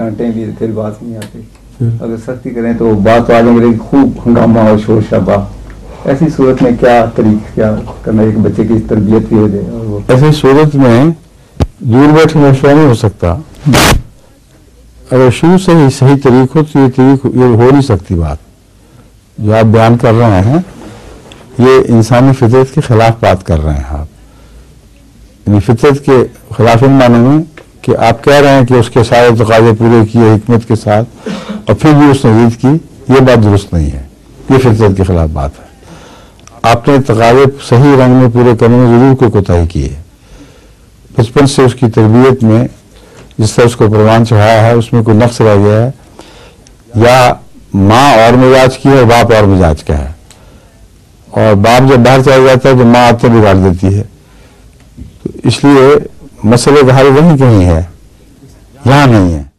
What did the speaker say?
डांटें भी फिर बात नहीं आती, अगर सख्ती करें तो बात तो आ जाएंगे, खूब हंगामा और शोर शराबा। ऐसी सूरत में क्या करना, एक बच्चे की तरबियत भी हो जाए? और वो ऐसी सूरत में दूर बैठे मशवरा नहीं हो सकता। अगर शुरू से ही सही तरीक हो तो ये हो नहीं सकती बात जो आप बयान कर रहे हैं। ये इंसानी फितरत के खिलाफ बात कर रहे हैं आप। यानी फितरत के खिलाफ इन माने में कि आप कह रहे हैं कि उसके सारे तकाज़े पूरे किए हिकमत के साथ और फिर भी उसने जिद की, ये बात दुरुस्त नहीं है, ये फितरत के खिलाफ बात है। आपने तकाज़े सही रंग में पूरे करने में जरूर कोई कोताही की है। बचपन से उसकी तरबियत में जिस तरह उसको परवान चढ़ाया है उसमें कोई नक्स रह गया है, या माँ और मिजाज की है, बाप और मिजाज का है, और बाप जब बाहर चला जाता है तो माँ आते बिगाड़ देती है। तो इसलिए मसले का हल वहीं कहीं है, यहाँ नहीं है।